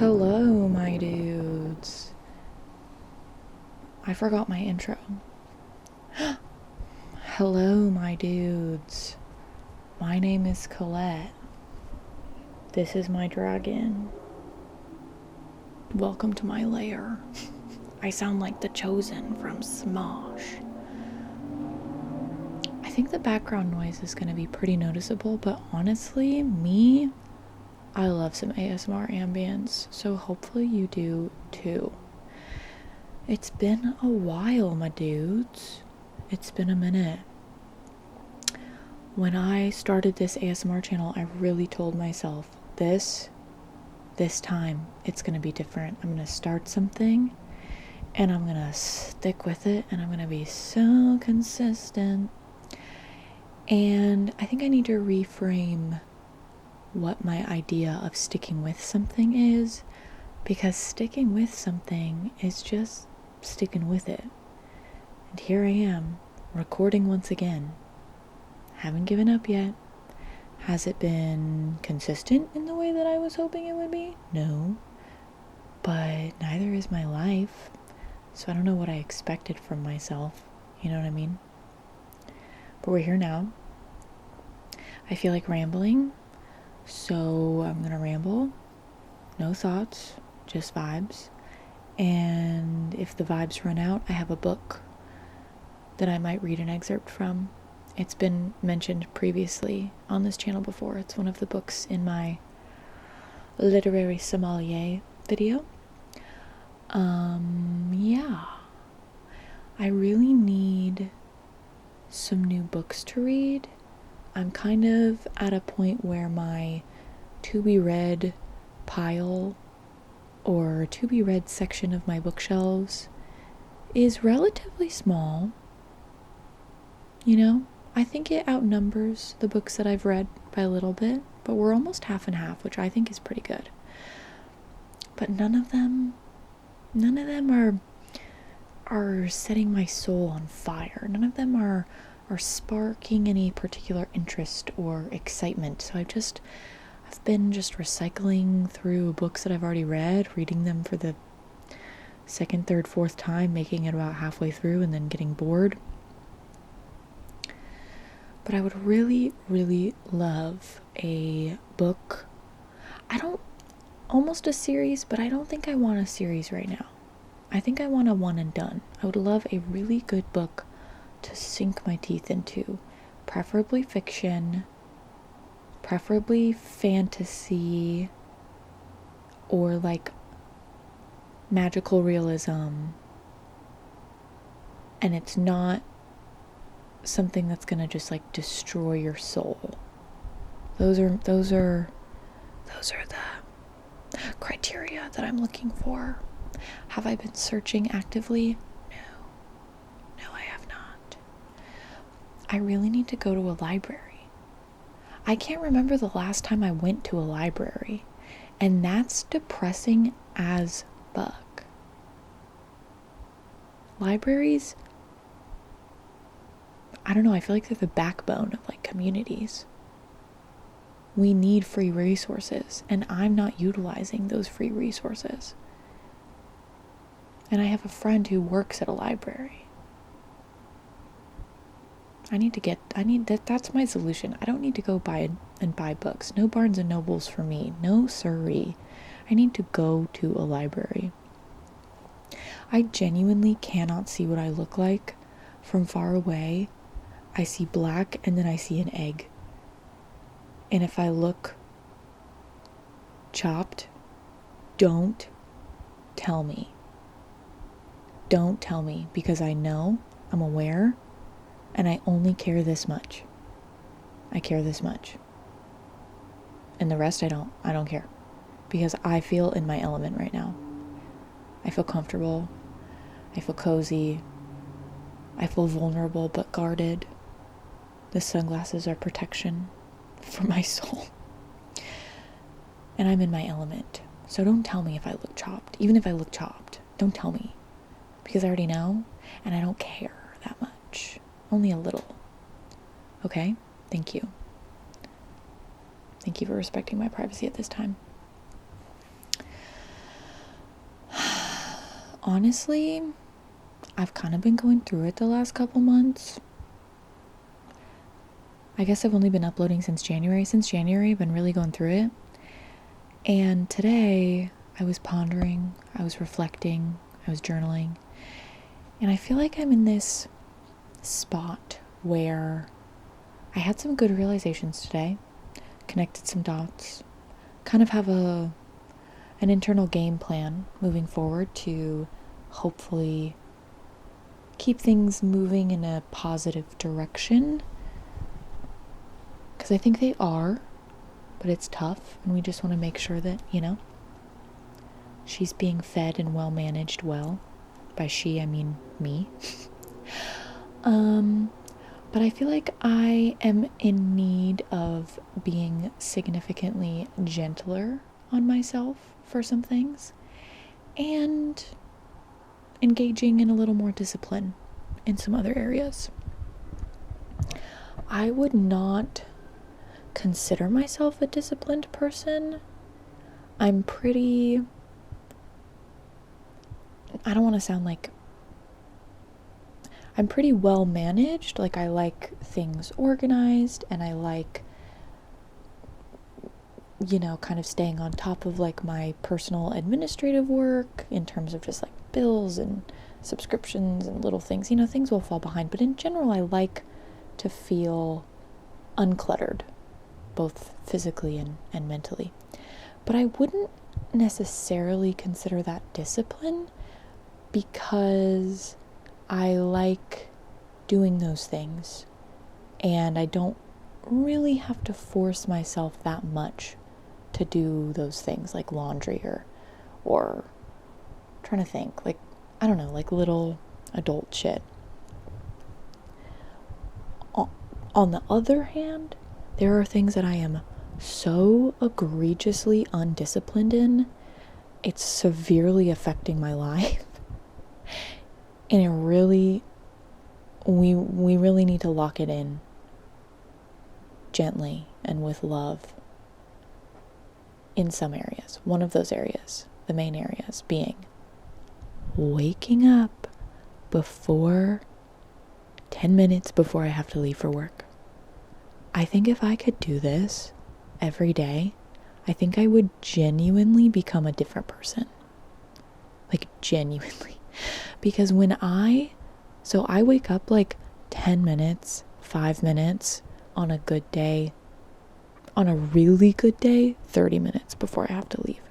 Hello, my dudes. I forgot my intro. Hello, my dudes. My name is Colette. This is my dragon. Welcome to my lair. I sound like the Chosen from Smosh. I think the background noise is going to be pretty noticeable, but honestly, I love some ASMR ambience, so hopefully you do too. It's been a while, my dudes. It's been a minute. When I started this ASMR channel, I really told myself, this time, it's going to be different. I'm going to start something, and I'm going to stick with it, and I'm going to be so consistent. And I think I need to reframe what my idea of sticking with something is, because sticking with something is just sticking with it. And here I am, recording once again. Haven't given up yet. Has it been consistent in the way that I was hoping it would be? No. But neither is my life. So I don't know what I expected from myself. You know what I mean? But we're here now. I feel like rambling. So I'm gonna ramble. No thoughts, just vibes. And if the vibes run out, I have a book that I might read an excerpt from. It's been mentioned previously on this channel before. It's one of the books in my literary sommelier video. Yeah. I really need some new books to read. I'm kind of at a point where my to be read pile or to be read section of my bookshelves is relatively small. You know, I think it outnumbers the books that I've read by a little bit, but we're almost half and half, which I think is pretty good. But none of them are setting my soul on fire. None of them are sparking any particular interest or excitement. So I've been just recycling through books that I've already read, reading them for the second, third, fourth time, making it about halfway through and then getting bored. But I would really, really love a book. Almost a series, but I don't think I want a series right now. I think I want a one and done. I would love a really good book to sink my teeth into, preferably fiction, preferably fantasy, or like magical realism, and it's not something that's gonna just like destroy your soul. Those are the criteria that I'm looking for. Have I been searching actively? No, I have not. I really need to go to a library. I can't remember the last time I went to a library, and that's depressing as fuck. Libraries, I don't know, I feel like they're the backbone of like communities. We need free resources, and I'm not utilizing those free resources. And I have a friend who works at a library. That's my solution. I don't need to go buy books. No Barnes and Nobles for me. No siree. I need to go to a library. I genuinely cannot see what I look like from far away. I see black and then I see an egg. And if I look chopped, don't tell me. Don't tell me, because I know, I'm aware, and I only care this much. I care this much. And the rest I don't care. Because I feel in my element right now. I feel comfortable. I feel cozy. I feel vulnerable but guarded. The sunglasses are protection for my soul. And I'm in my element. So don't tell me if I look chopped. Even if I look chopped, don't tell me. Because I already know, and I don't care that much. Only a little. Okay? Thank you. Thank you for respecting my privacy at this time. Honestly, I've kind of been going through it the last couple months. I guess I've only been uploading since January. Since January, I've been really going through it. And today, I was pondering, I was reflecting, I was journaling. And I feel like I'm in this spot where I had some good realizations today, connected some dots, kind of have an internal game plan moving forward to hopefully keep things moving in a positive direction. Because I think they are, but it's tough, and we just want to make sure that, she's being fed and well managed well. By she, I mean me. But I feel like I am in need of being significantly gentler on myself for some things, and engaging in a little more discipline in some other areas. I would not consider myself a disciplined person. I'm pretty, I don't want to sound like, I'm pretty well managed. Like, I like things organized, and I like, kind of staying on top of like my personal administrative work in terms of just like bills and subscriptions and little things. Things will fall behind, but in general, I like to feel uncluttered, both physically and mentally. But I wouldn't necessarily consider that discipline, because I like doing those things, and I don't really have to force myself that much to do those things, like laundry or trying to think, like, I don't know, like little adult shit. On the other hand, there are things that I am so egregiously undisciplined in, it's severely affecting my life. And we really need to lock it in gently and with love in some areas. One of those areas, the main areas, being waking up 10 minutes before I have to leave for work. I think if I could do this every day, I think I would genuinely become a different person. Like, genuinely. Because I wake up like 10 minutes, 5 minutes on a good day. On a really good day, 30 minutes before I have to leave.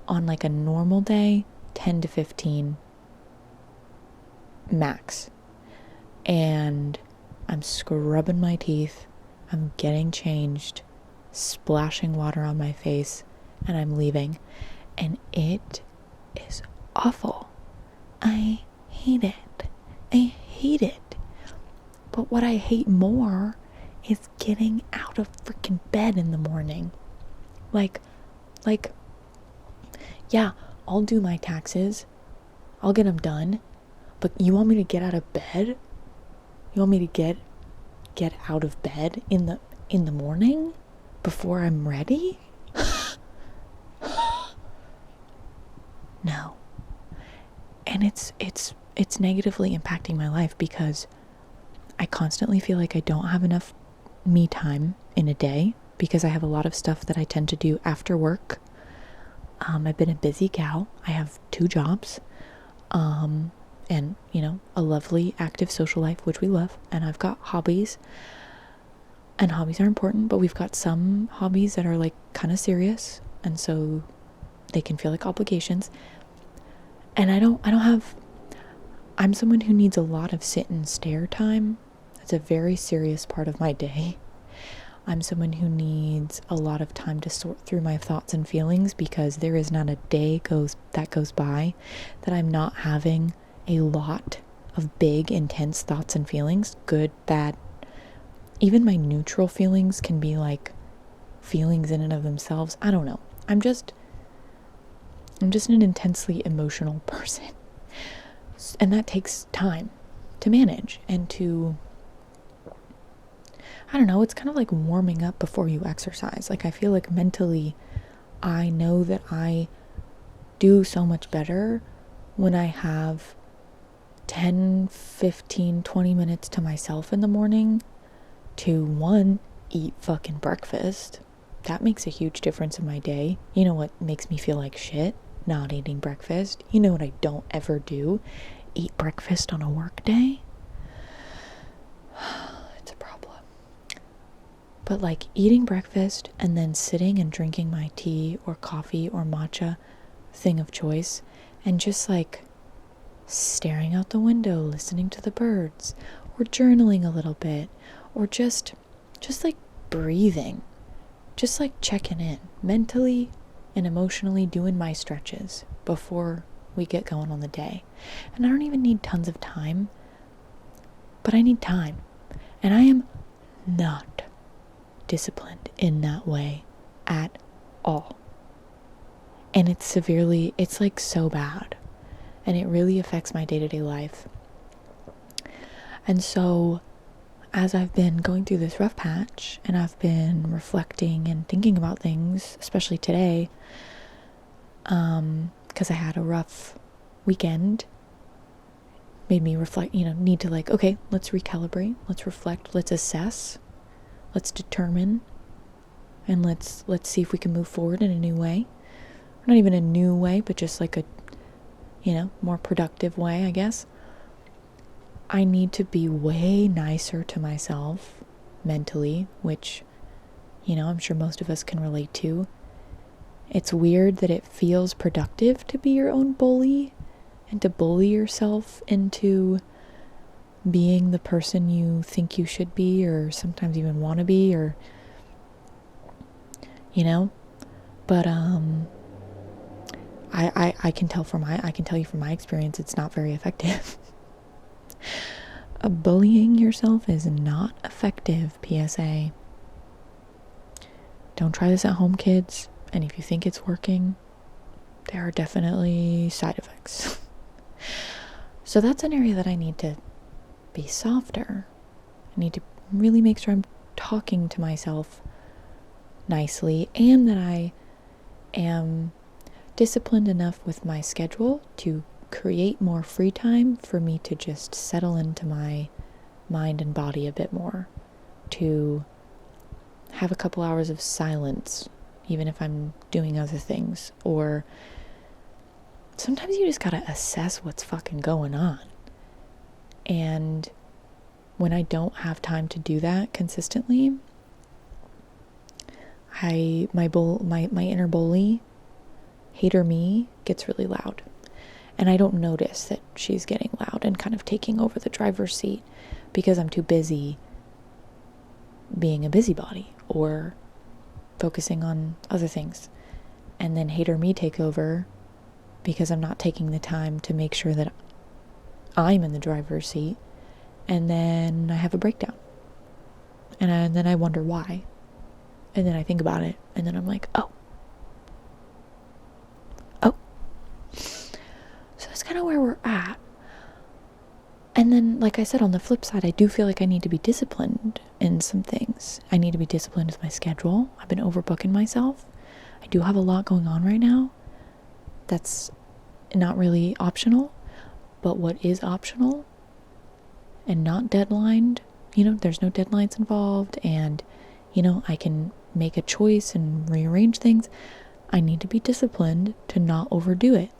On like a normal day, 10 to 15 max. And I'm scrubbing my teeth, I'm getting changed, splashing water on my face, and I'm leaving. And it is awful. I hate it. I hate it. But what I hate more is getting out of freaking bed in the morning. Like, yeah, I'll do my taxes. I'll get them done. But you want me to get out of bed? You want me to get out of bed in the morning before I'm ready? No. And it's negatively impacting my life, because I constantly feel like I don't have enough me time in a day, because I have a lot of stuff that I tend to do after work. I've been a busy gal. I have 2 jobs, and a lovely active social life, which we love, and I've got hobbies, and hobbies are important, but we've got some hobbies that are like kind of serious, and so they can feel like obligations. And I'm someone who needs a lot of sit and stare time. It's a very serious part of my day. I'm someone who needs a lot of time to sort through my thoughts and feelings, because there is not a day that goes by that I'm not having a lot of big, intense thoughts and feelings, good, bad. Even my neutral feelings can be like feelings in and of themselves. I don't know. I'm just an intensely emotional person. And that takes time to manage and to, I don't know, it's kind of like warming up before you exercise. Like, I feel like mentally, I know that I do so much better when I have 10, 15, 20 minutes to myself in the morning to, one, eat fucking breakfast. That makes a huge difference in my day. You know what makes me feel like shit? Not eating breakfast. You know what I don't ever do? Eat breakfast on a work day. It's a problem. But like eating breakfast and then sitting and drinking my tea or coffee or matcha thing of choice and just like staring out the window, listening to the birds, or journaling a little bit, or just like breathing, just like checking in mentally and emotionally, doing my stretches before we get going on the day. And I don't even need tons of time, but I need time. And I am not disciplined in that way at all. And it's like so bad. And it really affects my day-to-day life. And so as I've been going through this rough patch and I've been reflecting and thinking about things, especially today, because I had a rough weekend, made me reflect, need to like, okay, let's recalibrate, let's reflect, let's assess, let's determine, and let's see if we can move forward in a new way. Not even a new way, but just like a, more productive way, I guess. I need to be way nicer to myself mentally, which, I'm sure most of us can relate to. It's weird that it feels productive to be your own bully and to bully yourself into being the person you think you should be, or sometimes even want to be, or, but, I can tell you from my experience, it's not very effective. Bullying yourself is not effective, PSA. Don't try this at home, kids. And if you think it's working, there are definitely side effects. So that's an area that I need to be softer. I need to really make sure I'm talking to myself nicely, and that I am disciplined enough with my schedule to create more free time for me to just settle into my mind and body a bit more, to have a couple hours of silence, even if I'm doing other things. Or sometimes you just gotta assess what's fucking going on. And when I don't have time to do that consistently, my inner bully, hater me, gets really loud. And I don't notice that she's getting loud and kind of taking over the driver's seat because I'm too busy being a busybody or focusing on other things. And then hater me take over because I'm not taking the time to make sure that I'm in the driver's seat. And then I have a breakdown. And then I wonder why. And then I think about it. And then I'm like, oh. So that's kind of where we're at. And then, like I said, on the flip side, I do feel like I need to be disciplined in some things. I need to be disciplined with my schedule. I've been overbooking myself. I do have a lot going on right now. That's not really optional. But what is optional and not deadlined, there's no deadlines involved, and, I can make a choice and rearrange things. I need to be disciplined to not overdo it.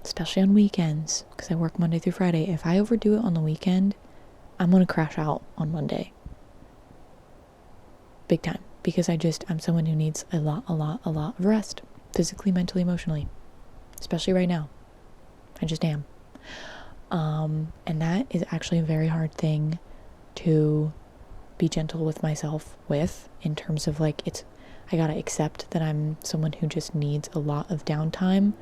Especially on weekends, because I work Monday through Friday. If I overdo it on the weekend, I'm going to crash out on Monday. Big time. Because I'm someone who needs a lot of rest. Physically, mentally, emotionally. Especially right now. I just am. And that is actually a very hard thing to be gentle with myself with, in terms of I gotta accept that I'm someone who just needs a lot of downtime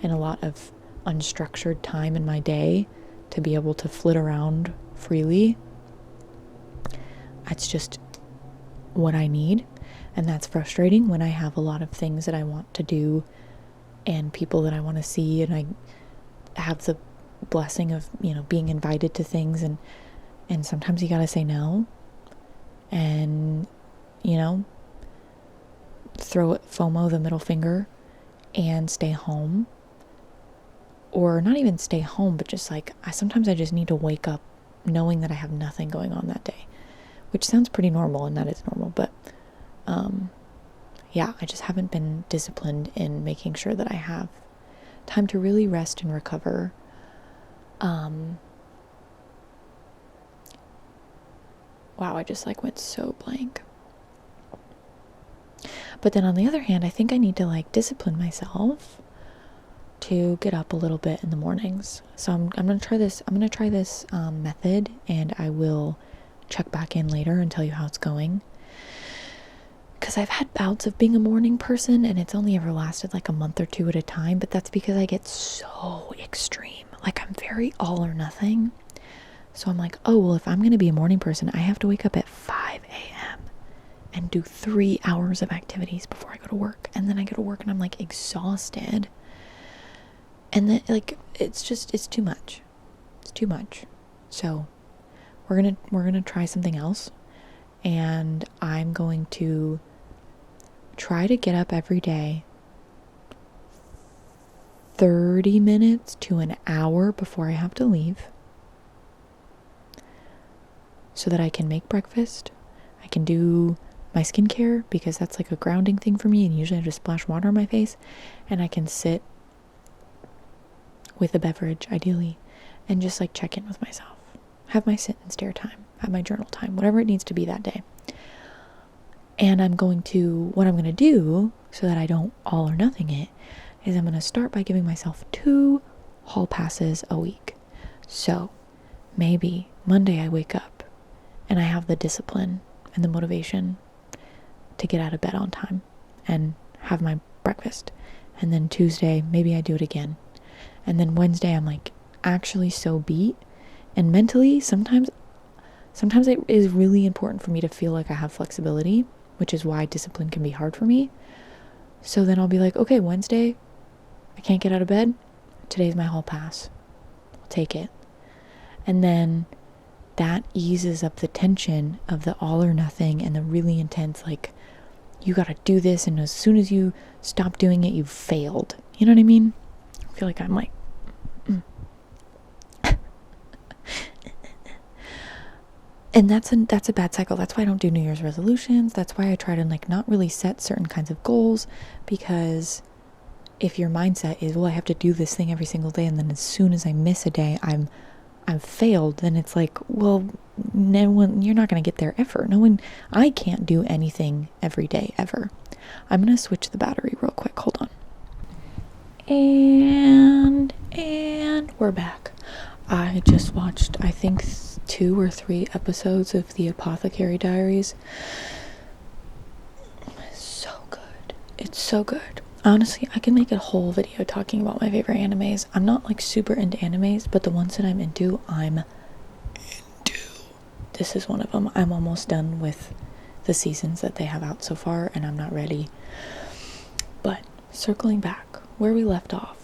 and a lot of unstructured time in my day to be able to flit around freely. That's just what I need, and that's frustrating when I have a lot of things that I want to do and people that I want to see, and I have the blessing of being invited to things, and sometimes you gotta say no, and throw FOMO the middle finger and stay home. or not even stay home, but just like, sometimes I just need to wake up knowing that I have nothing going on that day, which sounds pretty normal, and that is normal, but yeah, I just haven't been disciplined in making sure that I have time to really rest and recover. Wow, I just like went so blank. But then on the other hand, I think I need to like discipline myself to get up a little bit in the mornings. So I'm gonna try this. I'm gonna try this method, and I will check back in later and tell you how it's going. Because I've had bouts of being a morning person, and it's only ever lasted like a month or two at a time. But that's because I get so extreme. Like, I'm very all or nothing. So I'm like, oh well, if I'm gonna be a morning person, I have to wake up at 5 a.m. and do 3 hours of activities before I go to work. And then I go to work and I'm like exhausted. And then like it's too much. It's too much. So we're gonna try something else, and I'm going to try to get up every day 30 minutes to an hour before I have to leave, so that I can make breakfast. I can do my skincare, because that's like a grounding thing for me, and usually I just splash water on my face, and I can sit with a beverage, ideally, and just like check in with myself. Have my sit and stare time, have my journal time, whatever it needs to be that day. And what I'm going to do, so that I don't all or nothing it, is I'm going to start by giving myself 2 hall passes a week. So maybe Monday I wake up and I have the discipline and the motivation to get out of bed on time and have my breakfast. And then Tuesday, maybe I do it again. And then Wednesday, I'm like actually so beat. And mentally, sometimes it is really important for me to feel like I have flexibility, which is why discipline can be hard for me. So then I'll be like, okay, Wednesday, I can't get out of bed. Today's my hall pass. I'll take it. And then that eases up the tension of the all or nothing and the really intense, like, you gotta do this, and as soon as you stop doing it, you've failed. You know what I mean? I feel like I'm like, and that's a bad cycle. That's why I don't do New Year's resolutions. That's why I try to like not really set certain kinds of goals, because if your mindset is, well, I have to do this thing every single day, and then as soon as I miss a day, I've failed, then it's like, well, you're not going to get there ever. I can't do anything every day ever. I'm going to switch the battery real quick. Hold on. And we're back. I just watched, I think, 2 or 3 episodes of The Apothecary Diaries. It's so good. It's so good. Honestly, I can make a whole video talking about my favorite animes. I'm not like super into animes, but the ones that I'm into, this is one of them. I'm almost done with the seasons that they have out so far, and I'm not ready. But circling back where we left off,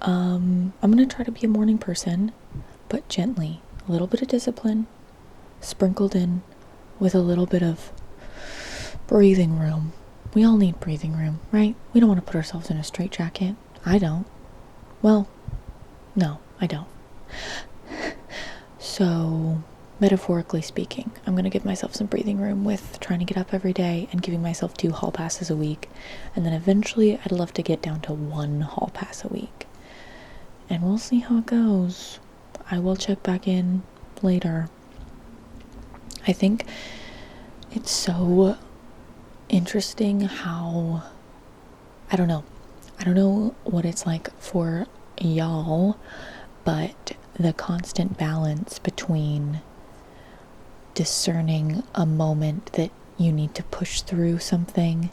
I'm gonna try to be a morning person, but gently. A little bit of discipline sprinkled in with a little bit of breathing room. We all need breathing room, right? We don't want to put ourselves in a straitjacket. I don't. Well, no, I don't. So, metaphorically speaking, I'm going to give myself some breathing room with trying to get up every day and giving myself 2 hall passes a week. And then eventually, I'd love to get down to 1 hall pass a week. And we'll see how it goes. I will check back in later. I think it's so interesting how, I don't know what it's like for y'all, but the constant balance between discerning a moment that you need to push through something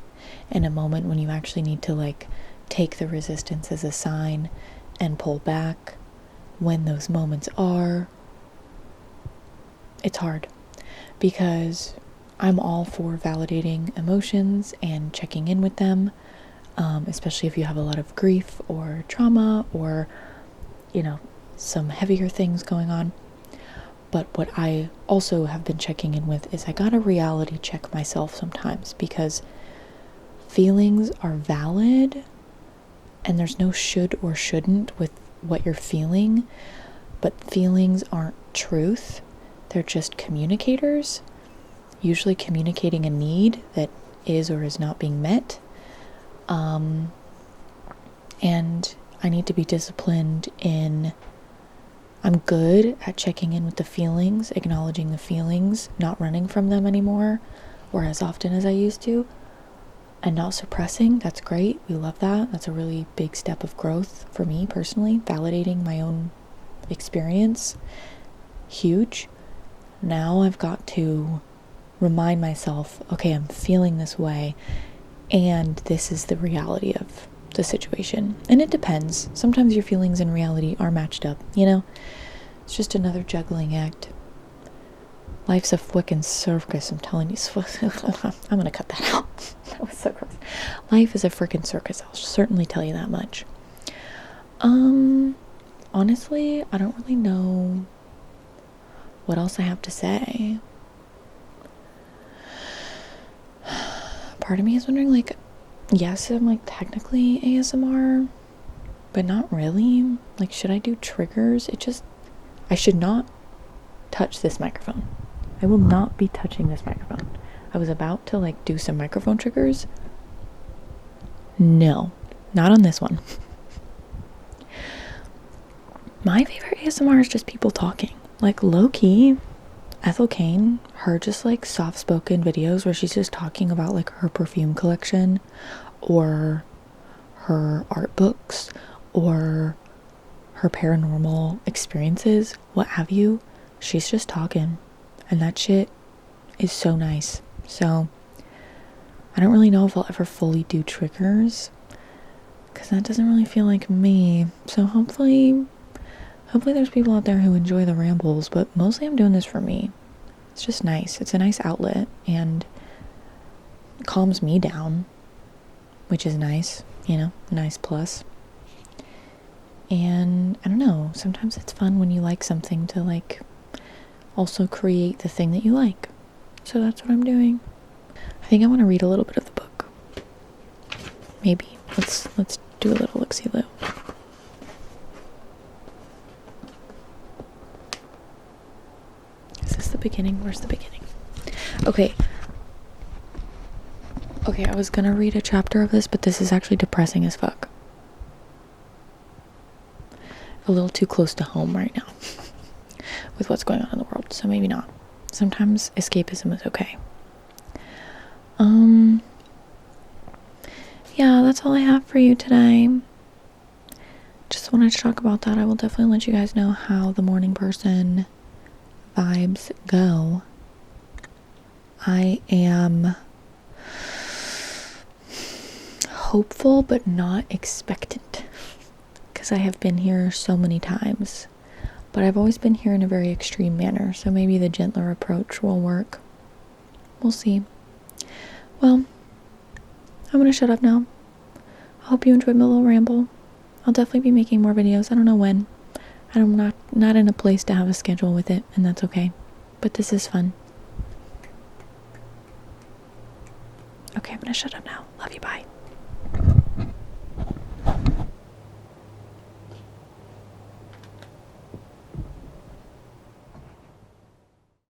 and a moment when you actually need to like take the resistance as a sign and pull back, when those moments are, it's hard, because I'm all for validating emotions and checking in with them, especially if you have a lot of grief or trauma or, some heavier things going on. But what I also have been checking in with is I gotta reality check myself sometimes, because feelings are valid and there's no should or shouldn't with what you're feeling, but feelings aren't truth. They're just communicators, usually communicating a need that is or is not being met. And I need to be disciplined in, I'm good at checking in with the feelings, acknowledging the feelings, not running from them anymore, or as often as I used to, and not suppressing. That's great. We love that. That's a really big step of growth for me personally, validating my own experience. Huge. Now I've got to remind myself, okay, I'm feeling this way, and this is the reality of the situation. And it depends. Sometimes your feelings and reality are matched up, you know? It's just another juggling act. Life's a frickin' circus, I'm telling you. I'm gonna cut that out. That was so gross. Life is a frickin' circus, I'll certainly tell you that much. Honestly, I don't really know what else I have to say. Part of me is wondering, like, yes, I'm like technically ASMR, but not really. Like, should I do triggers? I should not touch this microphone. I will not be touching this microphone. I was about to like do some microphone triggers. No, not on this one. My favorite ASMR is just people talking. Like, low-key, Ethel Kane, her just like soft-spoken videos where she's just talking about like her perfume collection or her art books or her paranormal experiences, what have you. She's just talking, and that shit is so nice. So I don't really know if I'll ever fully do triggers, because that doesn't really feel like me. So hopefully there's people out there who enjoy the rambles, but mostly I'm doing this for me. It's just nice. It's a nice outlet, and it calms me down, which is nice, you know, nice plus. And I don't know, sometimes it's fun when you like something to like also create the thing that you like. So that's what I'm doing. I think I want to read a little bit of the book. Maybe. Let's do a little look-see-loo. Is this the beginning? Where's the beginning? Okay, I was gonna read a chapter of this, but this is actually depressing as fuck. A little too close to home right now with what's going on in the world, so maybe not. Sometimes escapism is okay. Yeah, that's all I have for you today. Just wanted to talk about that. I will definitely let you guys know how the morning person vibes go. I am hopeful but not expectant, because I have been here so many times, but I've always been here in a very extreme manner, so maybe the gentler approach will work. We'll see. Well, I'm gonna shut up now. I hope you enjoyed my little ramble. I'll definitely be making more videos. I don't know when. I'm not in a place to have a schedule with it, and that's okay. But this is fun. Okay, I'm gonna shut up now. Love you, bye.